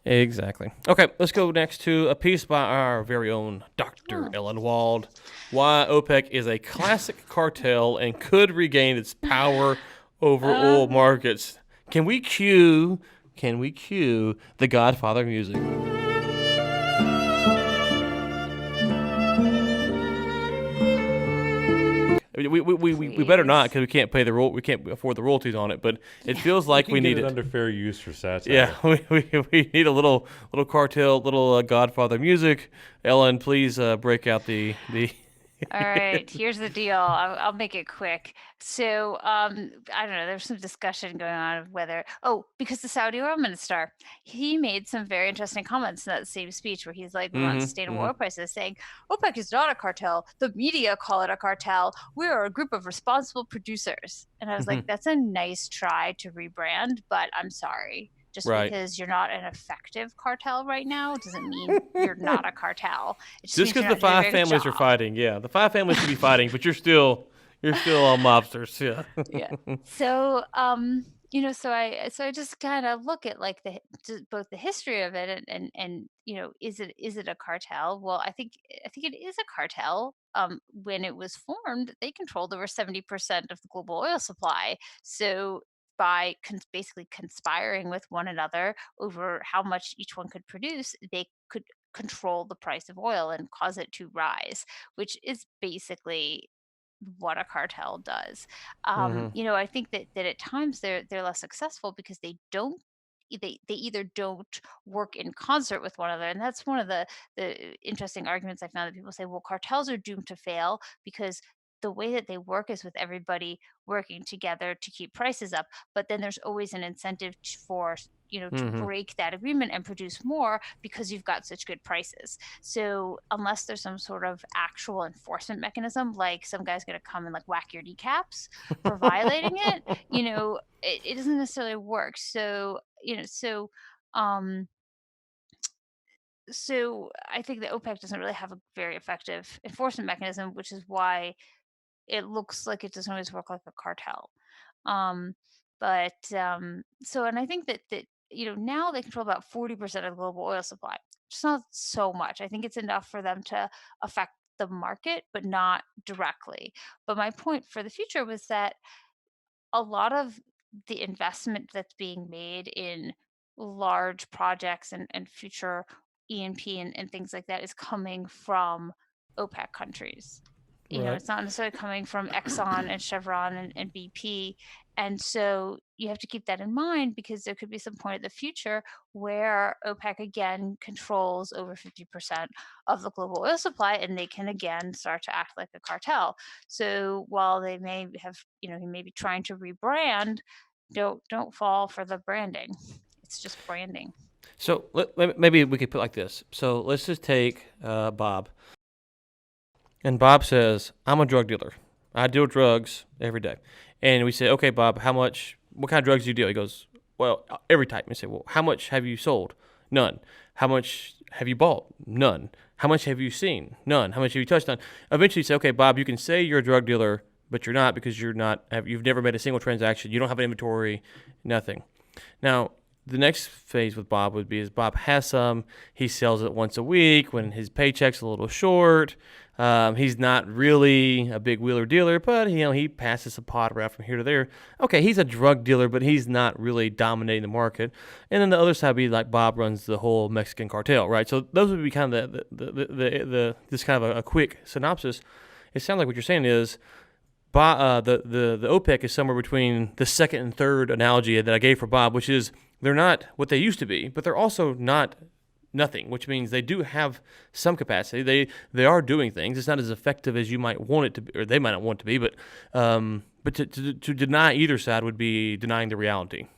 Exactly. Okay, let's go next to a piece by our very own Dr. Oh. Ellen Wald. Why OPEC is a classic cartel and could regain its power over oil Uh, markets. Can we cue the Godfather music? I mean, we better not Please. because we can't afford the royalties on it. But it Yeah. feels We like can we get need it it. under fair use for Yeah, satire. we need a little cartel, little Godfather music. Ellen, please break out the. All right, here's the deal. I'll make it quick. So, I don't know. There's some discussion going on of whether, because the Saudi oil minister, he made some very interesting comments in that same speech where he's like, we want Mm-hmm. sustainable Mm-hmm. oil prices, saying OPEC is not a cartel. The media call it a cartel. We are a group of responsible producers. And I was like, Mm-hmm. that's a nice try to rebrand, but I'm sorry. Just Right. because you're not an effective cartel right now doesn't mean you're not a cartel. It just Just means because you're the not doing a five very good families are job. fighting, yeah, the five families could be fighting, but you're still all mobsters, yeah. Yeah. So, so I just kind of look at like both the history of it and is it a cartel? Well, I think it is a cartel. When it was formed, they controlled over 70% of the global oil supply. So by basically conspiring with one another over how much each one could produce, they could control the price of oil and cause it to rise, which is basically what a cartel does. Mm-hmm. I think that at times they're less successful because they don't they either don't work in concert with one another. And that's one of the interesting arguments I found, that people say, well, cartels are doomed to fail because the way that they work is with everybody working together to keep prices up, but then there's always an incentive for, to Hmm. break that agreement and produce more because you've got such good prices. So unless there's some sort of actual enforcement mechanism, like some guy's going to come and like whack your kneecaps for violating it, it doesn't necessarily work. Um so I think that OPEC doesn't really have a very effective enforcement mechanism, which is why it looks like it doesn't always work like a cartel. Um, and I think that now they control about 40% of the global oil supply. It's not so much. I think it's enough for them to affect the market, but not directly. But my point for the future was that a lot of the investment that's being made in large projects and future E&P and things like that is coming from OPEC countries. Right. It's not necessarily coming from Exxon and Chevron and BP. And so you have to keep that in mind, because there could be some point in the future where OPEC again controls over 50% of the global oil supply, and they can again start to act like a cartel. So while they may have, he may be trying to rebrand, don't fall for the branding. It's just branding. So maybe we could put it like this. So let's just take Bob. And Bob says, I'm a drug dealer. I deal drugs every day. And we say, okay, Bob, what kind of drugs do you deal? He goes, well, every type. We say, well, how much have you sold? None. How much have you bought? None. How much have you seen? None. How much have you touched? None. Eventually you say, okay, Bob, you can say you're a drug dealer, but you're not, because you've never made a single transaction. You don't have an inventory, nothing. Now, the next phase with Bob would be is Bob has some. He sells it once a week when his paycheck's a little short. He's not really a big wheeler dealer, but he passes a pot around from here to there. Okay, he's a drug dealer, but he's not really dominating the market. And then the other side would be like Bob runs the whole Mexican cartel, right? So those would be kind of the this kind of a quick synopsis. It sounds like what you're saying is the OPEC is somewhere between the second and third analogy that I gave for Bob, which is they're not what they used to be, but they're also not nothing, which means they do have some capacity. They are doing things. It's not as effective as you might want it to be, or they might not want it to be, but to deny either side would be denying the reality.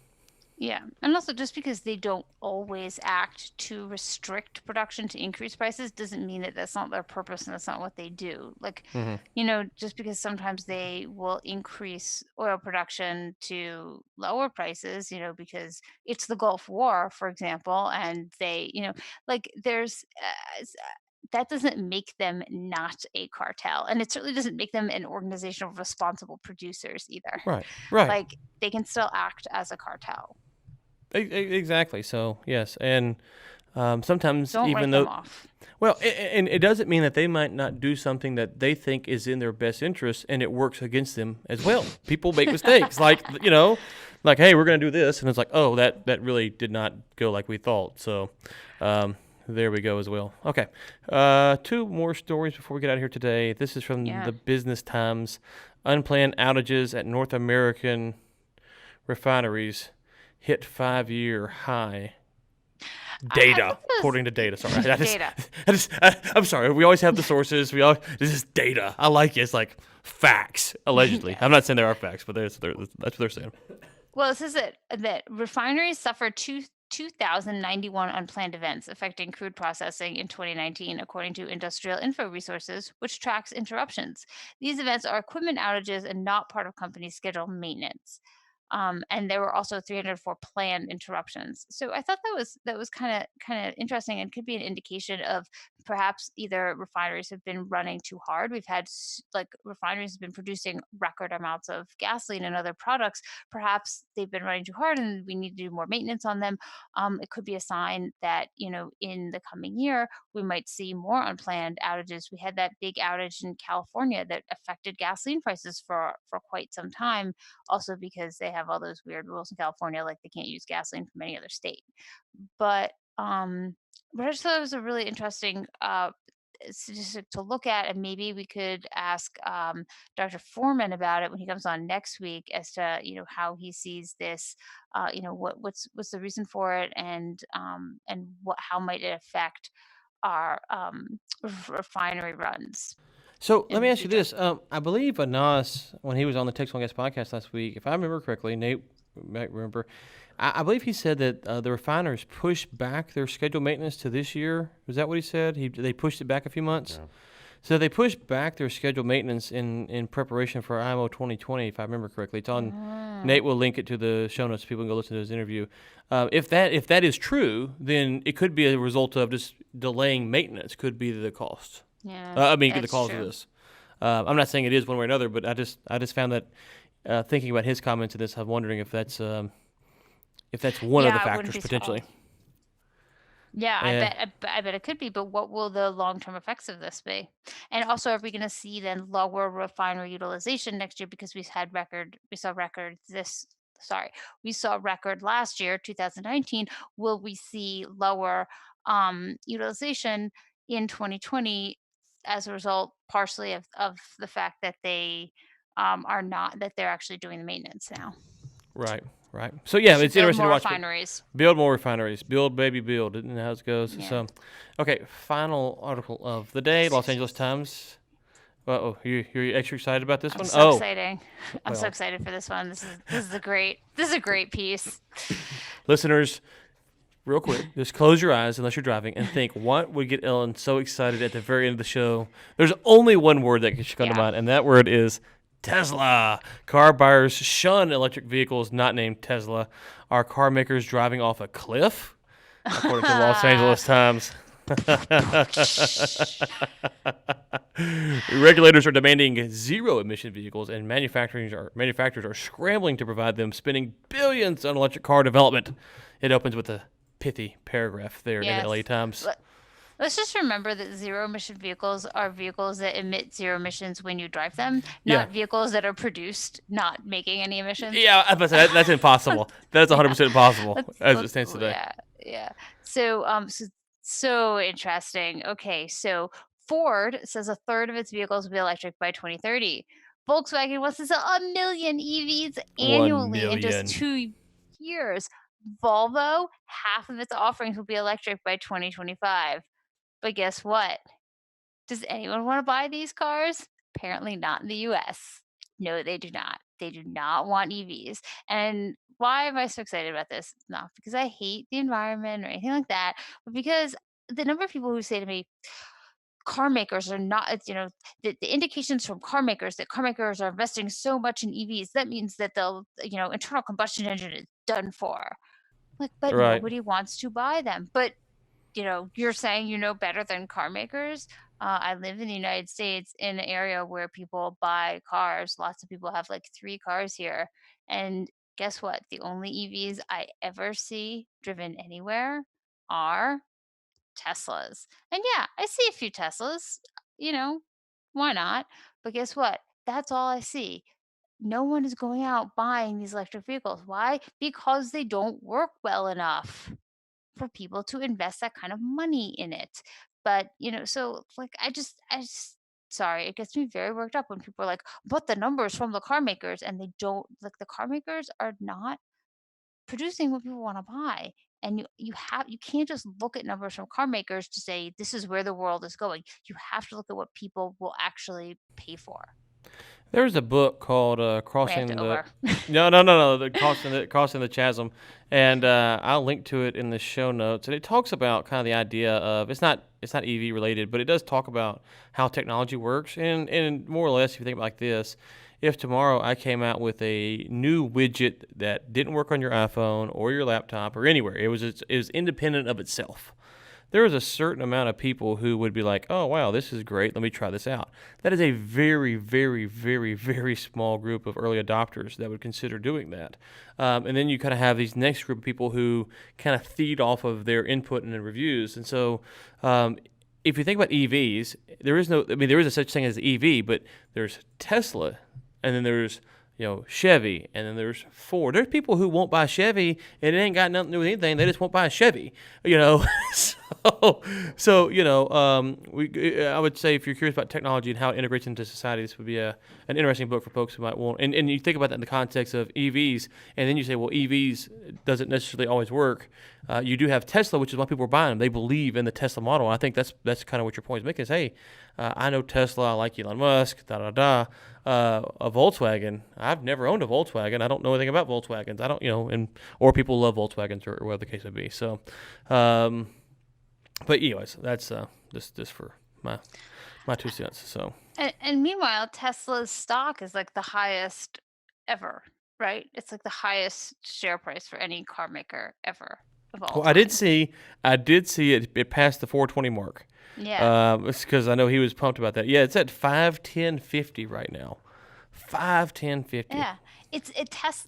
Yeah. And also, just because they don't always act to restrict production to increase prices doesn't mean that that's not their purpose and that's not what they do. Like, Mm-hmm. just because sometimes they will increase oil production to lower prices, because it's the Gulf War, for example, and like that doesn't make them not a cartel. And it certainly doesn't make them an organization of responsible producers either. Right. Right. Like, they can still act as a cartel. Exactly. So yes, and sometimes Don't even write them though, off. well, and it doesn't mean that they might not do something that they think is in their best interest, and it works against them as well. People make mistakes, like hey, we're gonna do this, and it's like, oh, that really did not go like we thought. So, um, there we go as well. Okay, two more stories before we get out of here today. This is from Yeah. the Business Times. Unplanned outages at North American refineries hit 5-year high. I Data, think those according to data. Sorry, I just, data. I'm sorry. We always have the sources. This is data. I like it. It's like facts, allegedly. I'm not Yes. saying there are facts, but that's what they're saying. Well, it says that refineries suffered 2,091 unplanned events affecting crude processing in 2019, according to Industrial Info Resources, which tracks interruptions. These events are equipment outages and not part of companies' scheduled maintenance. And there were also 304 planned interruptions. So I thought that was kind of interesting, and could be an indication of perhaps either refineries have been running too hard. We've had like refineries have been producing record amounts of gasoline and other products. Perhaps they've been running too hard and we need to do more maintenance on them. It could be a sign that, in the coming year, we might see more unplanned outages. We had that big outage in California that affected gasoline prices for quite some time, also because they have all those weird rules in California, like they can't use gasoline from any other state. But I just thought it was a really interesting statistic to look at, and maybe we could ask Dr. Foreman about it when he comes on next week as to how he sees this, what's the reason for it, and what how might it affect our refinery runs So let in me the ask you future. this. I believe Anas, when he was on the Text One Guest podcast last week, if I remember correctly, Nate might remember, I believe he said that the refiners pushed back their scheduled maintenance to this year. Was that what he said? They pushed it back a few months? Yeah. So they pushed back their scheduled maintenance in preparation for IMO 2020, if I remember correctly. It's on. Mm. Nate will link it to the show notes so people can go listen to his interview. If that is true, then it could be a result of just delaying maintenance. Could be the cost. Yeah, The that's cause of true. this. I'm not saying it is one way or another, but I just found that thinking about his comments in this, I'm wondering if that's one of the Yeah, I wouldn't factors be potentially. surprised. Yeah, Eh, I bet it could be, but what will the long-term effects of this be? And also, are we going to see then lower refinery utilization next year because we saw record this, sorry, we saw record last year, 2019. Will we see lower utilization in 2020 as a result, partially of the fact that they are not, that they're actually doing the maintenance now right, right. So yeah, to it's build interesting to more watch. But refineries? build more refineries. Build, baby, build. Isn't that how it goes? Yeah. So, okay, final article of the day, Los Angeles Times. Oh, you're extra excited about this I'm one? so Oh, exciting. I'm so well, excited for this one. This is a great piece. listeners, real quick, just close your eyes unless you're driving and think what would get Ellen so excited at the very end of the show. There's only one word that should come to Yeah. mind, and that word is Tesla. Car buyers shun electric vehicles not named Tesla. Are car makers driving off a cliff? According to the Los Angeles Times. Regulators are demanding zero emission vehicles, and manufacturers are scrambling to provide them, spending billions on electric car development. It opens with a pithy paragraph there in the Yes. LA Times. Let's just remember that zero emission vehicles are vehicles that emit zero emissions when you drive them, Yeah. not vehicles that are produced not making any emissions. Yeah, I was about to say, that's impossible. That's 100% impossible as it stands today. Yeah, yeah. So interesting. Okay, so Ford says a third of its vehicles will be electric by 2030. Volkswagen wants to sell 1 million EVs 1 annually in just million. 2 years. Volvo, half of its offerings will be electric by 2025. But guess what? Does anyone want to buy these cars? Apparently not in the US. No, they do not. They do not want EVs. And why am I so excited about this? Not because I hate the environment or anything like that, but because the number of people who say to me, car makers are not, the indications from car makers that car makers are investing so much in EVs, that means that internal combustion engine is done for. Like, but Right. nobody wants to buy them. But you're saying better than car makers. I live in the United States in an area where people buy cars. Lots of people have like 3 cars here. And guess what? The only EVs I ever see driven anywhere are Teslas. And yeah, I see a few Teslas, you know, why not? But guess what? That's all I see. No one is going out buying these electric vehicles. Why? Because they don't work well enough for people to invest that kind of money in it. But, so like sorry, it gets me very worked up when people are like, but the numbers from the car makers, and they don't, like, the car makers are not producing what people want to buy. And you can't just look at numbers from car makers to say this is where the world is going. You have to look at what people will actually pay for. There's a book called Rant Crossing the. over. No, the Crossing the Chasm, and I'll link to it in the show notes. And it talks about kind of the idea of it's not EV related, but it does talk about how technology works. And more or less, if you think about it like this, if tomorrow I came out with a new widget that didn't work on your iPhone or your laptop or anywhere, it was independent of itself. There is a certain amount of people who would be like, oh, wow, this is great. Let me try this out. That is a very, very, very, very small group of early adopters that would consider doing that. And then you kind of have these next group of people who kind of feed off of their input and their reviews. And so if you think about EVs, there is a such thing as EV, but there's Tesla, and then there's Chevy, and then there's Ford. There's people who won't buy Chevy, and it ain't got nothing to do with anything. They just won't buy a Chevy, So Oh, so I would say if you're curious about technology and how it integrates into society, this would be an interesting book for folks who might want. And you think about that in the context of EVs, and then you say, well, EVs doesn't necessarily always work. You do have Tesla, which is why people are buying them. They believe in the Tesla model. And I think that's kind of what your point is making. Is hey, I know Tesla. I like Elon Musk. Da da da. A Volkswagen. I've never owned a Volkswagen. I don't know anything about Volkswagens. I don't, or people love Volkswagens or whatever the case may be. So. But anyways, that's just for my 2 cents. So And meanwhile, Tesla's stock is like the highest ever, right? It's like the highest share price for any car maker ever of all well, time. I did see it. It passed the 420 mark. Yeah. It's because I know he was pumped about that. Yeah, it's at 510.50 right now. 510.50. Yeah.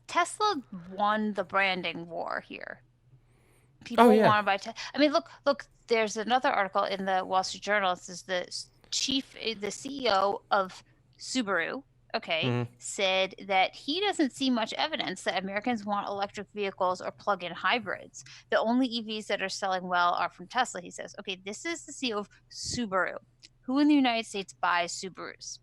Tesla won the branding war here. People Oh yeah. want to buy I mean, look, there's another article in the Wall Street Journal. This is the CEO of Subaru, said that he doesn't see much evidence that Americans want electric vehicles or plug-in hybrids. The only EVs that are selling well are from Tesla, he says. Okay, this is the CEO of Subaru. Who in the United States buys Subarus?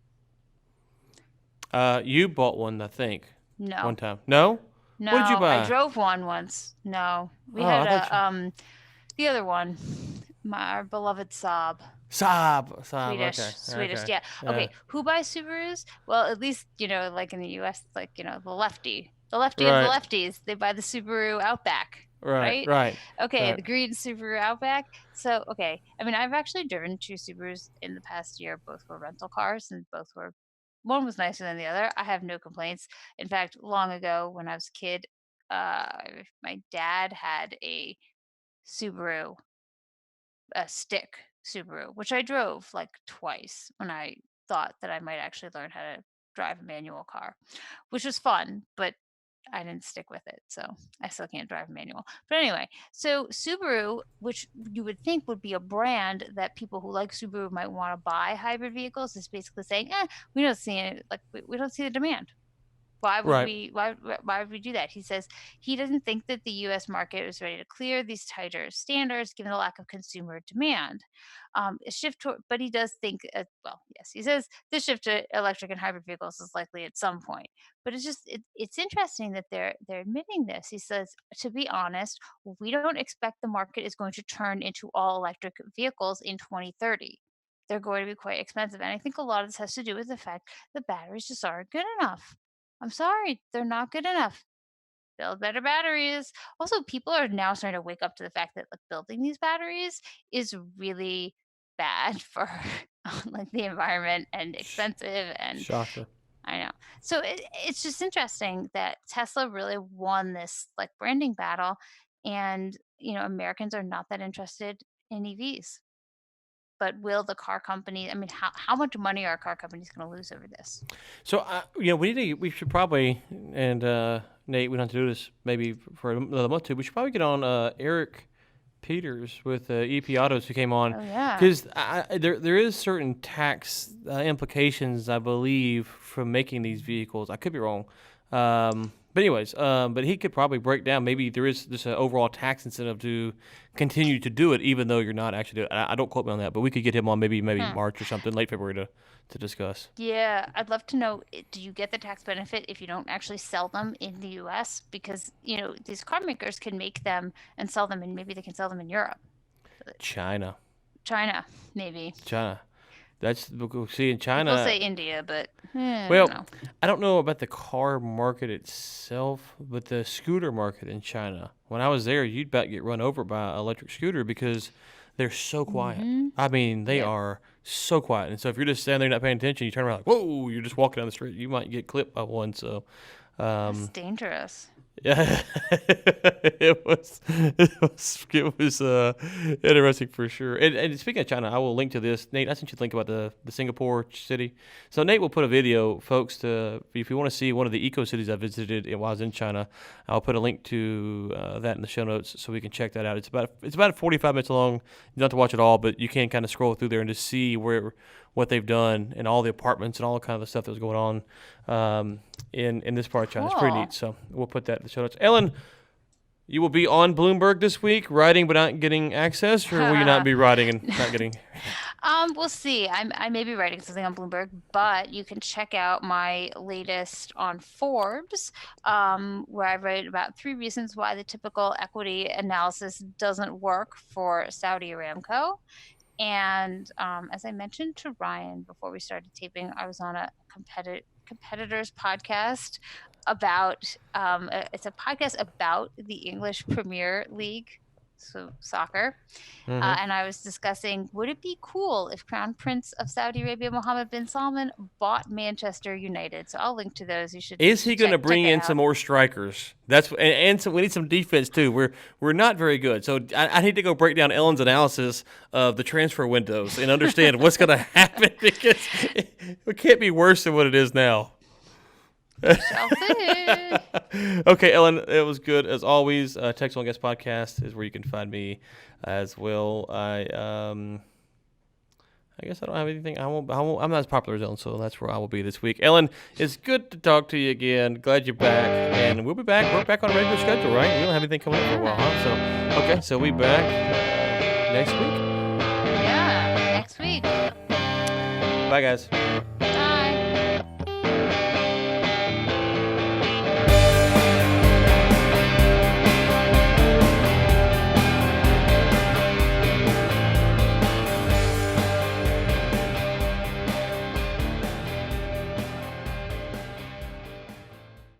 You bought one, I think. No. One time. No. No, What did you buy? I drove one once. No, we Oh, had I thought the other one, our beloved Saab. Saab. Swedish, Okay. yeah. Okay, who buys Subarus? Well, at least, like in the US, like, the lefty of the Right. lefties, they buy the Subaru Outback, right? Right. Okay, Right. the green Subaru Outback. So, okay, I mean, I've actually driven 2 Subarus in the past year. Both were rental cars, and one was nicer than the other. I have no complaints. In fact, long ago when I was a kid, my dad had a Subaru, a stick Subaru, which I drove like twice when I thought that I might actually learn how to drive a manual car, which was fun, but I didn't stick with it. So I still can't drive a manual. But anyway, so Subaru, which you would think would be a brand that people who like Subaru might want to buy hybrid vehicles, is basically saying, we don't see it, like we don't see the demand. Why would Right. we do that? He says he doesn't think that the US market is ready to clear these tighter standards given the lack of consumer demand. A shift toward, but he does think, yes, he says the shift to electric and hybrid vehicles is likely at some point. But it's interesting that they're admitting this. He says, to be honest, we don't expect the market is going to turn into all electric vehicles in 2030. They're going to be quite expensive. And I think a lot of this has to do with the fact the batteries just aren't good enough. I'm sorry, they're not good enough. Build better batteries. Also, people are now starting to wake up to the fact that like building these batteries is really bad for like the environment and expensive, and Shocker. I know. So it's just interesting that Tesla really won this like branding battle, and Americans are not that interested in EVs. But will the car company? I mean, how much money are car companies going to lose over this? So, we should probably, and Nate, we don't have to do this maybe for another month or two. We should probably get on Eric Peters with EP Autos who came on, Oh yeah. because there is certain tax implications, I believe, from making these vehicles. I could be wrong. But anyways, but he could probably break down. Maybe there is just an overall tax incentive to continue to do it, even though you're not actually doing it. I don't quote me on that, but we could get him on maybe March or something, late February to discuss. Yeah, I'd love to know, do you get the tax benefit if you don't actually sell them in the US? Because, these car makers can make them and sell them, and maybe they can sell them in Europe. China. Maybe. That's see in China. People say India, but I Well, don't know. I don't know about the car market itself, but the scooter market in China. When I was there, you'd about get run over by an electric scooter because they're so quiet. I mean, they Yep. are so quiet. And so if you're just standing there not paying attention, you turn around like, whoa, you're just walking down the street. You might get clipped by one. So, That's dangerous. yeah, it was interesting for sure. And speaking of China, I will link to this. Nate, I sent you the link about the Singapore city. So Nate will put a video, folks, to if you want to see one of the eco cities I visited while I was in China. I'll put a link to that in the show notes so we can check that out. It's about 45 minutes long. You don't have to watch it all, but you can kind of scroll through there and just see what they've done and all the apartments and all the kind of the stuff that was going on in this part of China. It's pretty Cool. neat. So we'll put that in the show notes. Ellen, You will be on Bloomberg this week, writing but not getting access, or will you not be writing and not getting? We'll see. I may be writing something on Bloomberg, but you can check out my latest on Forbes, where I write about 3 reasons why the typical equity analysis doesn't work for Saudi Aramco. And as I mentioned to Ryan before we started taping, I was on a competitor's podcast about it's a podcast about the English Premier League, so soccer. And I was discussing, would it be cool if Crown Prince of Saudi Arabia, Mohammed bin Salman, bought Manchester United? So I'll link to those. You should. Is he going to bring in some more strikers? That's and we need some defense too. We're not very good. So I need to go break down Ellen's analysis of the transfer windows and understand what's going to happen, because it can't be worse than what it is now. Shall see. Okay, Ellen, it was good as always. Text on Guest Podcast is where you can find me as well. I guess I don't have anything. I'm not as popular as Ellen, so that's where I will be this week. Ellen, it's good to talk to you again. Glad you're back, and we'll be back. We're back on a regular schedule, right? We don't have anything coming up for a while, huh? So okay, so we'll be back next week. Yeah, next week. Bye, guys.